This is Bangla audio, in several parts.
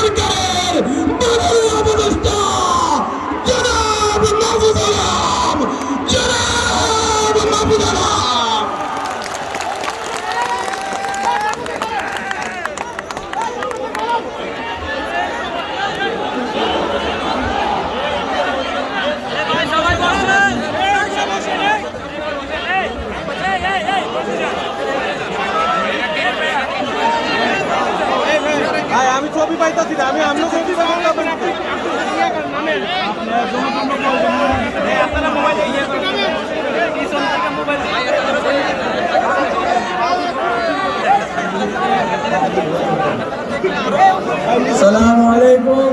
সরকারের মাননীয় উপদেষ্টা জনাব মাহফুজ আলম, জনাব মাহফুজ আলম। আমি ছবি পাইতেছি না, আমি আমরা ছবি সালামু আলাইকুম,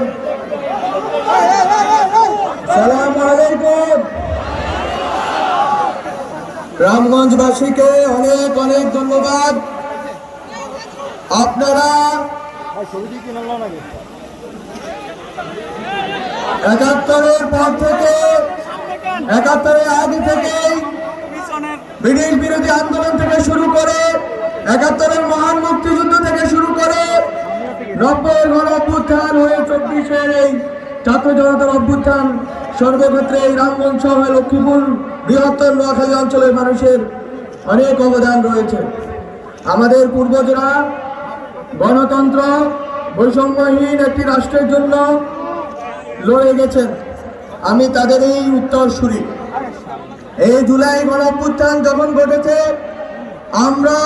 সালামু আলাইকুম। রামগঞ্জবাসীকে অনেক অনেক ধন্যবাদ। আপনারা ৭১-এর পর থেকে, ৭১-এর আগে থেকেই ব্রিটিশ বিরোধী আন্দোলন থেকে শুরু করে, ৭১-এর মহান মুক্তিযুদ্ধ থেকে শুরু করে, ৯০-এর গণ অভ্যুত্থান হয়ে ২৪-এর এই ছাত্র জনতার অভ্যুত্থান, সর্বক্ষেত্রে এই রামগঞ্জ সহ লক্ষ্মীপুর বৃহত্তর নোয়াখালী অঞ্চলের মানুষের অনেক অবদান রয়েছে। আমাদের পূর্বজরা গণতন্ত্র, বৈষম্যহীন একটি রাষ্ট্রের জন্য লড়ে গেছেন। আমি তাদের এই উত্তরসূরি। এই জুলাই গণ অভ্যুত্থান যখন ঘটেছে, আমরা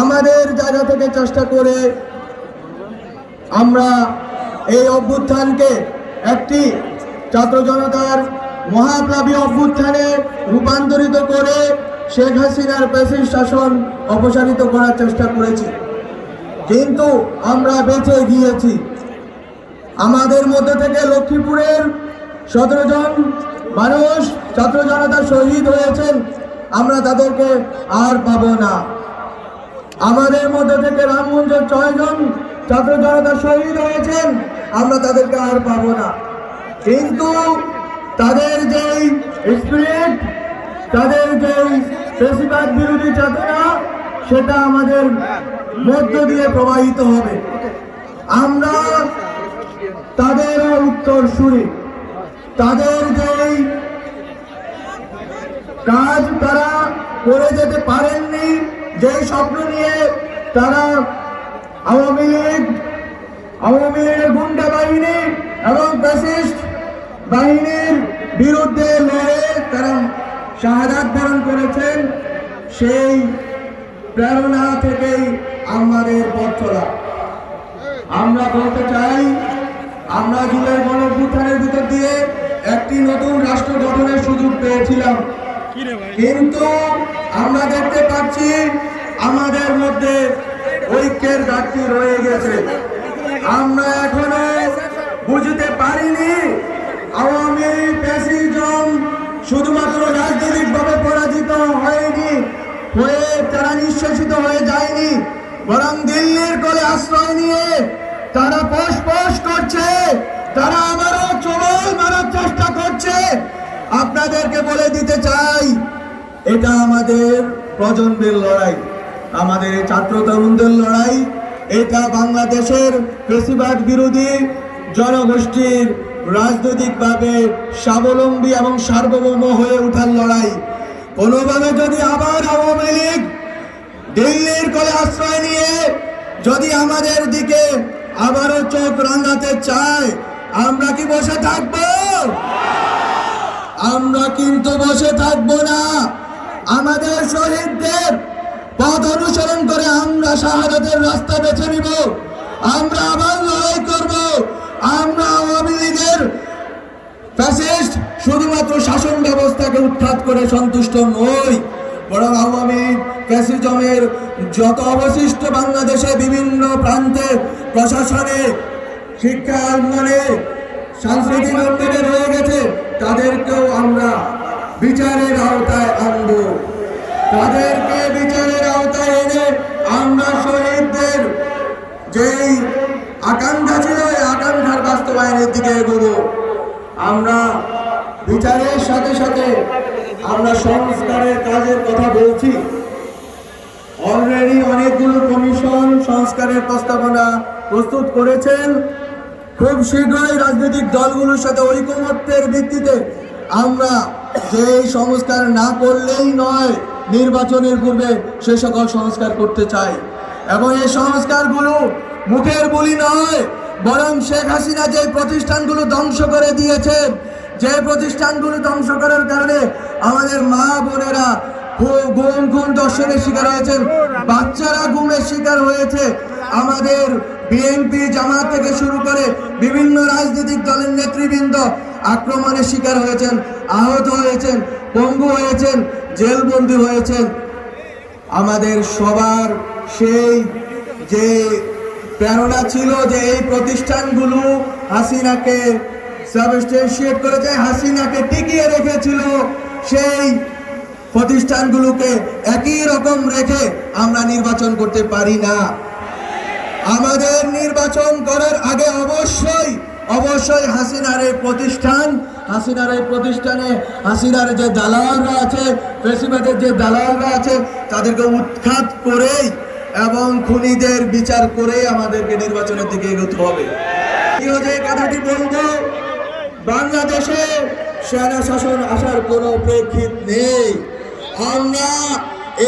আমাদের জায়গা থেকে চেষ্টা করে আমরা এই অভ্যুত্থানকে একটি ছাত্র জনতার মহাপ্লাবী অভ্যুত্থানে রূপান্তরিত করে শেখ হাসিনার ফ্যাসিস্ট শাসন অপসারিত করার চেষ্টা করেছি, কিন্তু আমরা বেঁচে গিয়েছি। আমাদের মধ্যে থেকে লক্ষ্মীপুরের ১৭ জন মানুষ ছাত্র জনতা শহীদ হয়েছেন, আমরা তাদেরকে আর পাবো না। আমাদের মধ্যে থেকে রামগঞ্জের ৬ জন ছাত্র জনতা শহীদ হয়েছেন, আমরা তাদেরকে আর পাবো না। কিন্তু তাদের যেই স্পিরিট, তাদের যেই ফ্যাসিবাদ বিরোধী চেতনা, সেটা আমাদের মধ্য দিয়ে প্রবাহিত হবে। আমরা তাদের উত্তরসূরি। তাদের যেই কাজ তারা করে যেতে পারেননি, যেই স্বপ্ন নিয়ে তারা আওয়ামী লীগের গুন্ডা বাহিনী এবং ফ্যাসিস্ট বাহিনীর বিরুদ্ধে লড়ে তারা শাহাদাত বরণ করেছেন, সেই প্রেরণা থেকেই আমাদের পথ চলা। আমরা বলতে চাই, আমরা জুলাই গণ অভ্যুত্থানের ভিতর দিয়ে একটি নতুন রাষ্ট্র গঠনের সুযোগ পেয়েছিলাম, কিন্তু আমরা দেখতে পাচ্ছি আমাদের মধ্যে ঐক্যের ঘাটতি রয়ে গেছে। আমরা এখনো বুঝতে পারিনি আওয়ামী ফ্যাসিজম শুধুমাত্র রাজনৈতিকভাবে পরাজিত হয়নি, হয়ে তারা নিঃশেষিত হয়ে যায়নি, বরং দিল্লির কোলে আশ্রয় নিয়ে তারা পোষ করছে, তারা আবারও চোবল মারার চেষ্টা করছে। আপনাদেরকে বলে দিতে চাই, এটা আমাদের প্রজন্মের লড়াই, আমাদের ছাত্র তরুণদের লড়াই। এটা বাংলাদেশের ফ্যাসিবাদ বিরোধী জনগোষ্ঠীর রাজনৈতিকভাবে স্বাবলম্বী এবং সার্বভৌম হয়ে ওঠার লড়াই। কোনোভাবে যদি আবার আওয়ামী লীগ দিল্লির কোলে আশ্রয় নিয়ে যদি আমাদের দিকে আবারও চোখ রাঙাতে চায়, আমরা কি বসে থাকব? আমরা কিন্তু বসে থাকবো না। আমাদের শহীদদের পথ অনুসরণ করে আমরা শাহাদাতের রাস্তা বেছে নিব। আমরা আবার লড়াই করব। আমরা আওয়ামী লীগের ফ্যাসিস্ট শুধুমাত্র শাসন ব্যবস্থাকে উৎখাত করে সন্তুষ্ট নই, বরং আওয়ামী ফ্যাসিজমের যত অবশিষ্ট বাংলাদেশে বিভিন্ন প্রান্তে প্রশাসনে, শিক্ষা উন্নয়নে, সাংস্কৃতিক উন্নয়নে রয়ে গেছে, তাদেরকেও আমরা বিচারের আওতায় আনব। তাদেরকে বিচারের আওতায় এনে আমরা শহীদদের যেই আকাঙ্ক্ষা ছিল, এই আকাঙ্ক্ষার বাস্তবায়নের দিকে এগোবো। আমরা বিচারের সাথে সাথে আমরা সংস্কারের কাজের কথা বলছি। অলরেডি অনেকগুলো কমিশন সংস্কারের প্রস্তাবনা প্রস্তুত করেছেন। খুব শীঘ্রই রাজনৈতিক দলগুলোর সাথে ঐকমত্যের ভিত্তিতে আমরা যে সংস্কার না করলেই নয়, নির্বাচনের পূর্বে সে সকল সংস্কার করতে চাই। এবং এই সংস্কারগুলো মুখের বুলি নয়, বরং শেখ হাসিনা যে প্রতিষ্ঠানগুলো ধ্বংস করে দিয়েছেন, যে প্রতিষ্ঠানগুলো ধ্বংস করার কারণে আমাদের মা বোনেরা গুম খুন দর্শনের শিকার হয়েছেন, বাচ্চারা গুমের শিকার হয়েছে, আমাদের বিএনপি জামাত থেকে শুরু করে বিভিন্ন রাজনৈতিক দলের নেতৃবৃন্দ আক্রমণের শিকার হয়েছেন, আহত হয়েছেন, পঙ্গু হয়েছেন, জেলবন্দি হয়েছেন। আমাদের সবার সেই যে প্রেরণা ছিল যে এই প্রতিষ্ঠানগুলো হাসিনাকে সাবস্টেনশিয়েট করেছে, হাসিনাকে টিকিয়ে রেখেছিল, সেই প্রতিষ্ঠানগুলোকে একই রকম রেখে আমরা নির্বাচন করতে পারি না। আমাদের নির্বাচন করার আগে অবশ্যই হাসিনার এই প্রতিষ্ঠানে হাসিনার যে দালালরা আছে, ফ্যাসিবাদের যে দালালরা আছে, তাদেরকে উৎখাত করেই এবং খুনিদের বিচার করেই আমাদেরকে নির্বাচনের দিকে এগোতে হবে। যে কথাটি বলবো, বাংলাদেশে সেনা শাসন আসার কোনো প্রেক্ষিত নেই। আমরা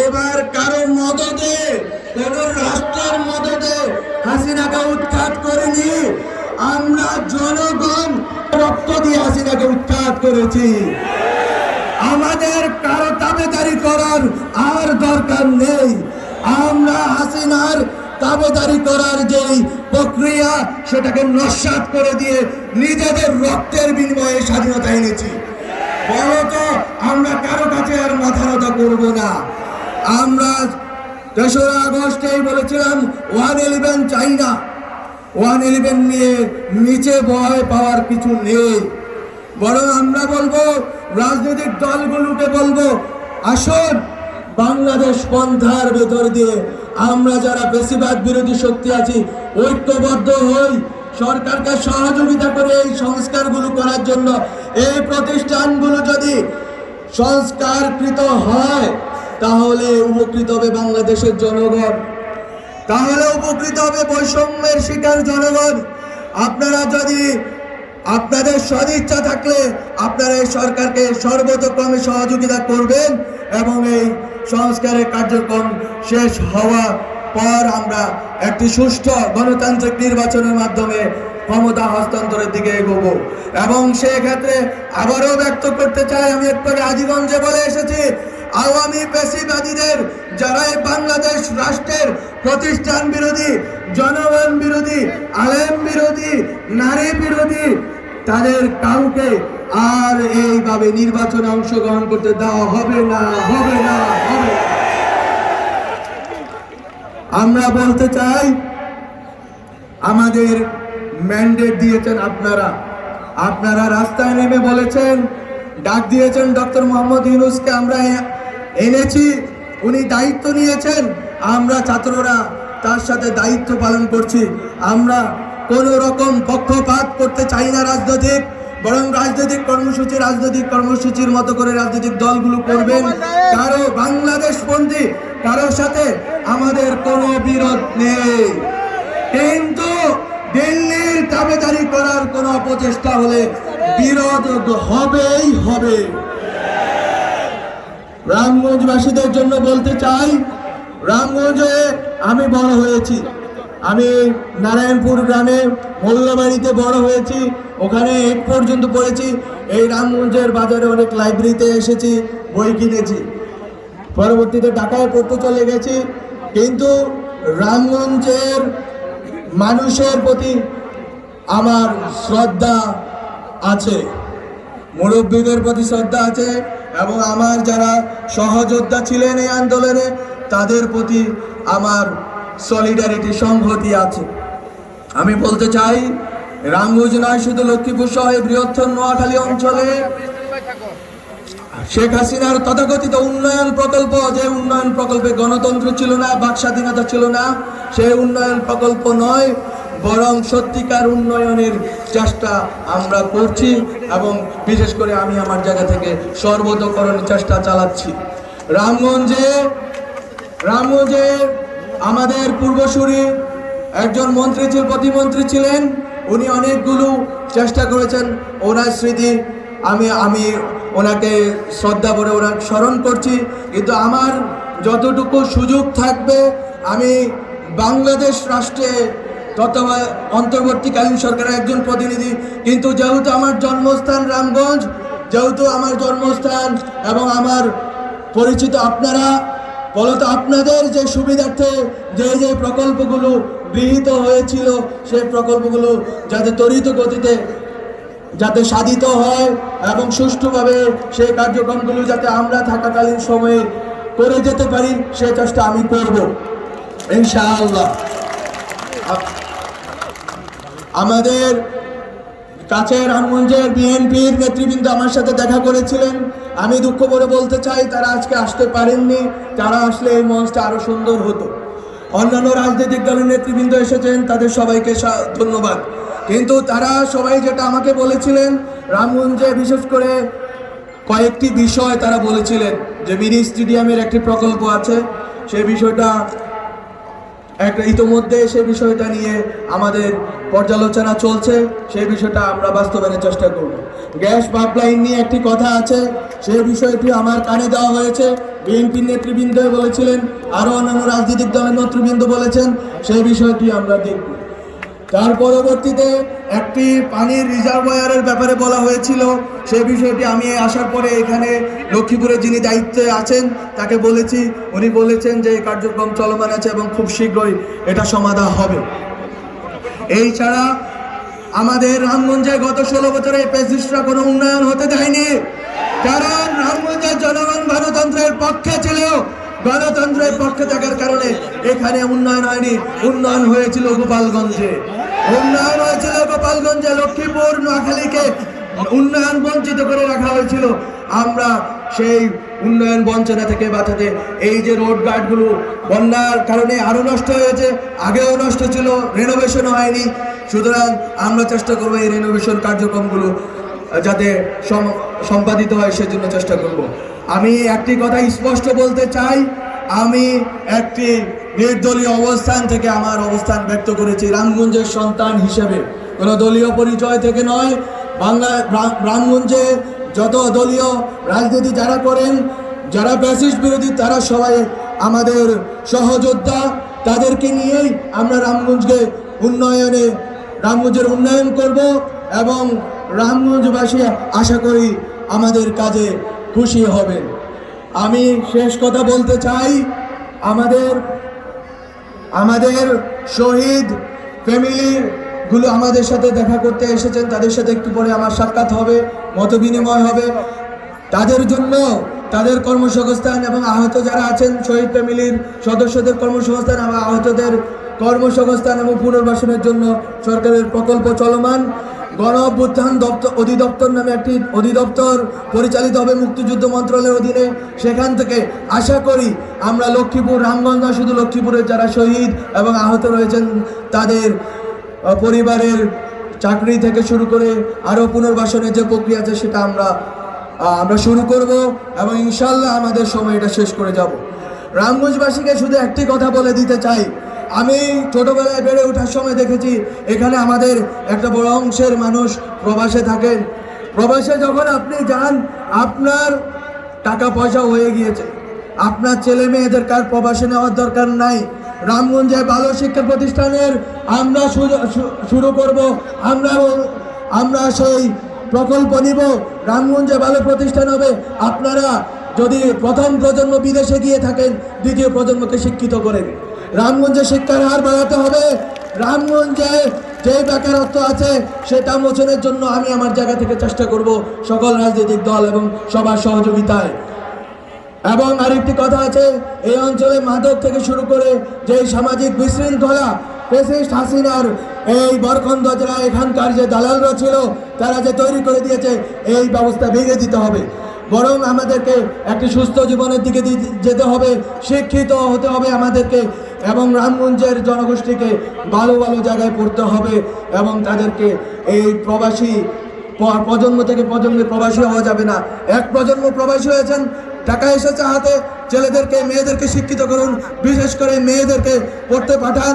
এবার কারো মদদে, কোন রাষ্ট্রের মদদে হাসিনাকে উৎখাত করিনি। আমরা জনগণ রক্ত দিয়ে হাসিনাকে উৎখাত করেছি। আমাদের কারো তাবেদারি করার আর দরকার নেই। আমরা হাসিনার তাবেদারি করার যেই প্রক্রিয়া, সেটাকে নস্যাৎ করে দিয়ে নিজেদের রক্তের বিনিময়ে স্বাধীনতা এনেছি। বলতো আমরা কারো কাছে আর মাথা নত করবো না। আমরা 3রা আগস্টেই বলেছিলাম 111 চাই না। 111 নিয়ে নিচে ভয় পাওয়ার কিছু নেই, বরং আমরা বলবো, রাজনৈতিক দলগুলোকে বলবো, আসুন বাংলাদেশ পন্থার ভেতর দিয়ে আমরা যারা বেশিরভাগ বিরোধী শক্তি আছি ঐক্যবদ্ধ হই, সরকারকে সহযোগিতা করে এই সংস্কারগুলো করার জন্য। এই প্রতিষ্ঠানগুলো যদি সংস্কারকৃত হয় তাহলে উপকৃত হবে বাংলাদেশের জনগণ, তাহলে উপকৃত হবে বৈষম্যের শিকার জনগণ। আপনারা যদি আপনাদের সদিচ্ছা থাকলে আপনারা এই সরকারকে সর্বতোক্রমে সহযোগিতা করবেন এবং এই সংস্কারের কার্যক্রম শেষ হওয়া পর আমরা একটি সুষ্ঠু গণতান্ত্রিক নির্বাচনের মাধ্যমে ক্ষমতা হস্তান্তরের দিকে এগোবো। এবং সেক্ষেত্রে আবারও ব্যক্ত করতে চাই, আমি একটু আগে আজিগঞ্জে বলে এসেছি, আওয়ামী পেশিবাদীদের যারা এই বাংলাদেশ রাষ্ট্রের প্রতিষ্ঠান বিরোধী, জনগণ বিরোধী, আলেম বিরোধী, নারী বিরোধী, তাদের কাউকে আর এইভাবে নির্বাচনে অংশগ্রহণ করতে দেওয়া হবে না। আমরা বলতে চাই, আমাদের ম্যান্ডেট দিয়েছেন আপনারা রাস্তায় নেমে বলেছেন, ডাক দিয়েছেন ডক্টর মোহাম্মদ ইউনূসকে আমরা এনেছি, উনি দায়িত্ব নিয়েছেন, আমরা ছাত্ররা তার সাথে দায়িত্ব পালন করছি। আমরা কোনো রকম পক্ষপাত করতে চাই না রাজনৈতিক, বরং রাজনৈতিক কর্মসূচির মতো করে রাজনৈতিক দলগুলো করবেন। কারো বাংলাদেশপন্থী কারোর সাথে আমাদের কোনো বিরোধ নেই, কিন্তু দিল্লির দাবিদারি করার কোনো অপচেষ্টা হলে বিরোধ হবেই হবে। রামগঞ্জবাসীদের জন্য বলতে চাই, রামগঞ্জে আমি বড় হয়েছি, আমি নারায়ণপুর গ্রামে মোল্লাবাড়িতে বড় হয়েছি, ওখানে 8 পর্যন্ত পড়েছি। এই রামগঞ্জের বাজারে অনেক লাইব্রেরিতে এসেছি, বই কিনেছি, পরবর্তীতে ঢাকায় পড়তে চলে গেছি। কিন্তু রামগঞ্জের মানুষের প্রতি আমার শ্রদ্ধা আছে, মুরব্বীদের প্রতি শ্রদ্ধা আছে, এবং আমার যারা সহযোদ্ধা ছিলেন এই আন্দোলনে তাদের প্রতি আমার সলিডারিটি, সংহতি আছে। আমি বলতে চাই, রামগঞ্জ নয়, শুধু লক্ষ্মীপুর সহ বৃহত্তর নোয়াখালী অঞ্চলে শেখ হাসিনার তথাকথিত উন্নয়ন প্রকল্প, যে উন্নয়ন প্রকল্পে গণতন্ত্র ছিল না, বাক স্বাধীনতা ছিল না, সেই উন্নয়ন প্রকল্প নয়, বরং সত্যিকার উন্নয়নের চেষ্টা আমরা করছি, এবং বিশেষ করে আমি আমার জায়গা থেকে সর্বতোকরণের চেষ্টা চালাচ্ছি। রামগঞ্জে আমাদের পূর্বসূরি একজন মন্ত্রী ছিল, প্রতিমন্ত্রী ছিলেন, উনি অনেকগুলো চেষ্টা করেছেন। ওনার স্মৃতি আমি ওনাকে শ্রদ্ধা করে ওনাকে স্মরণ করছি। কিন্তু আমার যতটুকু সুযোগ থাকবে আমি বাংলাদেশ রাষ্ট্রে তথা অন্তর্বর্তীকালীন সরকারের একজন প্রতিনিধি, কিন্তু যেহেতু আমার জন্মস্থান রামগঞ্জ, যেহেতু আমার জন্মস্থান এবং আমার পরিচিত আপনারা, ফলত আপনাদের যে সুবিধার্থে যে প্রকল্পগুলো গৃহীত হয়েছিল সেই প্রকল্পগুলো যাতে ত্বরিত গতিতে যাতে সাধিত হয় এবং সুষ্ঠুভাবে সেই কার্যক্রমগুলো যাতে আমরা থাকাকালীন সময়ে করে যেতে পারি, সে চেষ্টা আমি করব ইনশাআল্লাহ। আমাদের কাছে রামগঞ্জের বিএনপির নেতৃবৃন্দ আমার সাথে দেখা করেছিলেন। আমি দুঃখ করে বলতে চাই তারা আজকে আসতে পারেননি। তারা আসলে এই মঞ্চটা আরো সুন্দর হতো। অন্যান্য রাজনৈতিক দলের নেতৃবৃন্দ এসেছেন, তাদের সবাইকে ধন্যবাদ। কিন্তু তারা সবাই যেটা আমাকে বলেছিলেন, রামগঞ্জে বিশেষ করে কয়েকটি বিষয় তারা বলেছিলেন যে মিনি স্টেডিয়ামের একটি প্রকল্প আছে, সেই বিষয়টা ইতোমধ্যে সেই বিষয়টা নিয়ে আমাদের পর্যালোচনা চলছে, সেই বিষয়টা আমরা বাস্তবায়নের চেষ্টা করব। গ্যাস পাইপলাইন নিয়ে একটি কথা আছে, সেই বিষয়টি আমার কানে দেওয়া হয়েছে। বিএনপির নেতৃবৃন্দ বলেছিলেন, আরও অন্যান্য রাজনৈতিক দলের নেতৃবৃন্দ বলেছেন, সেই বিষয়টি আমরা দেখব। তার পরবর্তীতে একটি পানির রিজার্ভয়ারের ব্যাপারে বলা হয়েছিল, সেই বিষয়টি আমি আসার পরে এখানে লক্ষ্মীপুরে যিনি দায়িত্বে আছেন তাকে বলেছি, উনি বলেছেন যে এই কার্যক্রম চলমান আছে এবং খুব শীঘ্রই এটা সমাধান হবে। এই ছাড়া আমাদের রামগঞ্জে গত 16 বছরে ফ্যাসিস্টরা কোনো উন্নয়ন হতে দেয়নি, কারণ রামগঞ্জের জনগণ গণতন্ত্রের পক্ষে ছিল। গণতন্ত্রের পক্ষে থাকার কারণে এখানে উন্নয়ন হয়নি। উন্নয়ন হয়েছিল গোপালগঞ্জে, লক্ষ্মীপুর, নোয়াখালীকে উন্নয়ন বঞ্চিত করে রাখা হয়েছিল। আমরা সেই উন্নয়ন বঞ্চনা থেকে বাঁচাতে এই যে রোড গার্ডগুলো বন্যার কারণে আরো নষ্ট হয়েছে, আগেও নষ্ট ছিল, রেনোভেশন হয়নি। সুতরাং আমরা চেষ্টা করবো এই রেনোভেশন কার্যক্রমগুলো যাতে সম্পাদিত হয় সেজন্য চেষ্টা করব। আমি একটি কথা স্পষ্ট বলতে চাই, আমি একটি নির্দলীয় অবস্থান থেকে আমার অবস্থান ব্যক্ত করেছি, রামগঞ্জের সন্তান হিসেবে, কোনো দলীয় পরিচয় থেকে নয়। রামগঞ্জে যত দলীয় রাজনীতি যারা করেন, যারা ফ্যাসিস্ট বিরোধী, তারা সবাই আমাদের সহযোদ্ধা। তাদেরকে নিয়েই আমরা রামগঞ্জের উন্নয়ন করব এবং রামগঞ্জবাসী আশা করি আমাদের কাজে খুশি হবেন। আমি শেষ কথা বলতে চাই, আমাদের শহীদ ফ্যামিলিগুলো আমাদের সাথে দেখা করতে এসেছেন, তাদের সাথে একটু পরে আমার সাক্ষাৎ হবে, মত বিনিময় হবে। তাদের জন্য তাদের কর্মসংস্থান এবং আহত যারা আছেন শহীদ ফ্যামিলির সদস্যদের কর্মসংস্থান এবং আহতদের কর্মসংস্থান এবং পুনর্বাসনের জন্য সরকারের প্রকল্প চলমান। গণ অভ্যুত্থান অধিদপ্তর নামে একটি অধিদপ্তর পরিচালিত হবে মুক্তিযুদ্ধ মন্ত্রণালয়ের অধীনে। সেখান থেকে আশা করি আমরা লক্ষ্মীপুর, রামগঞ্জ না শুধু লক্ষ্মীপুরের যারা শহীদ এবং আহত রয়েছেন তাদের পরিবারের চাকরি থেকে শুরু করে আরও পুনর্বাসনের যে প্রক্রিয়া আছে সেটা আমরা শুরু করব এবং ইনশাল্লাহ আমাদের সময় এটা শেষ করে যাব। রামগঞ্জবাসীকে শুধু একটি কথা বলে দিতে চাই, আমি ছোটবেলায় বেড়ে ওঠার সময় দেখেছি এখানে আমাদের একটা বড় অংশের মানুষ প্রবাসে থাকেন। প্রবাসে যখন আপনি যান, আপনার টাকা পয়সা হয়ে গিয়েছে, আপনার ছেলে মেয়েদের কার প্রবাসে নেওয়ার দরকার নাই। রামগঞ্জে ভালো শিক্ষা প্রতিষ্ঠানের আমরা শুরু করব, আমরা সেই প্রকল্প নিব, রামগঞ্জে ভালো প্রতিষ্ঠান হবে। আপনারা যদি প্রথম প্রজন্ম বিদেশে গিয়ে থাকেন, দ্বিতীয় প্রজন্মকে শিক্ষিত করেন। রামগঞ্জে শিক্ষার হার বাড়াতে হবে। রামগঞ্জে যে বেকারত্ব আছে সেটা মোচনের জন্য আমি আমার জায়গা থেকে চেষ্টা করব সকল রাজনৈতিক দল এবং সবার সহযোগিতায়। এবং আরেকটি কথা আছে, এই অঞ্চলে মাদক থেকে শুরু করে যে সামাজিক বিশৃঙ্খলা ফ্যাসিস্ট হাসিনার এই বরখন্দ যারা এখানকার যে দালালরা ছিল তারা যে তৈরি করে দিয়েছে, এই ব্যবস্থা ভেঙে দিতে হবে। বরং আমাদেরকে একটি সুস্থ জীবনের দিকে যেতে হবে, শিক্ষিত হতে হবে আমাদেরকে, এবং রামগঞ্জের জনগোষ্ঠীকে ভালো ভালো জায়গায় পড়তে হবে এবং তাদেরকে এই প্রবাসী প্রজন্ম থেকে প্রজন্মে প্রবাসী হওয়া যাবে না। এক প্রজন্ম প্রবাসী হয়েছেন, টাকা এসেছে হাতে, ছেলেদেরকে মেয়েদেরকে শিক্ষিত করুন, বিশেষ করে মেয়েদেরকে পড়তে পাঠান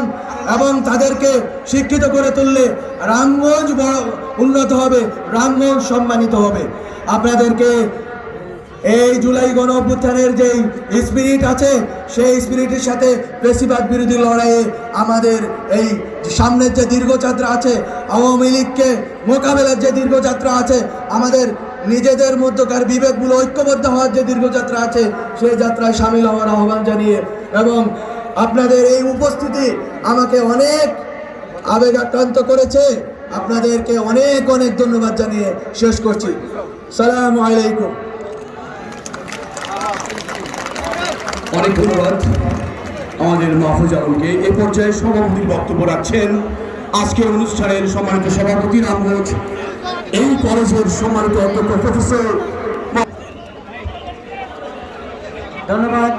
এবং তাদেরকে শিক্ষিত করে তুললে রামগঞ্জ বড় উন্নত হবে, রামগঞ্জ সম্মানিত হবে। আপনাদেরকে এই জুলাই গণ অভ্যুত্থানের যেই স্পিরিট আছে সেই স্পিরিটের সাথে ফ্যাসিবাদ বিরোধী লড়াইয়ে আমাদের এই সামনের যে দীর্ঘযাত্রা আছে, আওয়ামী লীগকে মোকাবেলার যে দীর্ঘযাত্রা আছে, আমাদের নিজেদের মধ্যকার বিবেকগুলো ঐক্যবদ্ধ হওয়ার যে দীর্ঘযাত্রা আছে, সেই যাত্রায় সামিল হওয়ার আহ্বান জানিয়ে এবং আপনাদের এই উপস্থিতি আমাকে অনেক আবেগাক্রান্ত করেছে। আপনাদেরকে অনেক অনেক ধন্যবাদ জানিয়ে শেষ করছি। সালামু আলাইকুম। অনেক ধন্যবাদ আমাদের মাহফুজ আলমকে। এ পর্যায়ে সভাপতির বক্তব্য রাখছেন আজকের অনুষ্ঠানের সম্মানিত সভাপতি রামগঞ্জ এই কলেজের সম্মানিত অধ্যক্ষ প্রফেসর। ধন্যবাদ।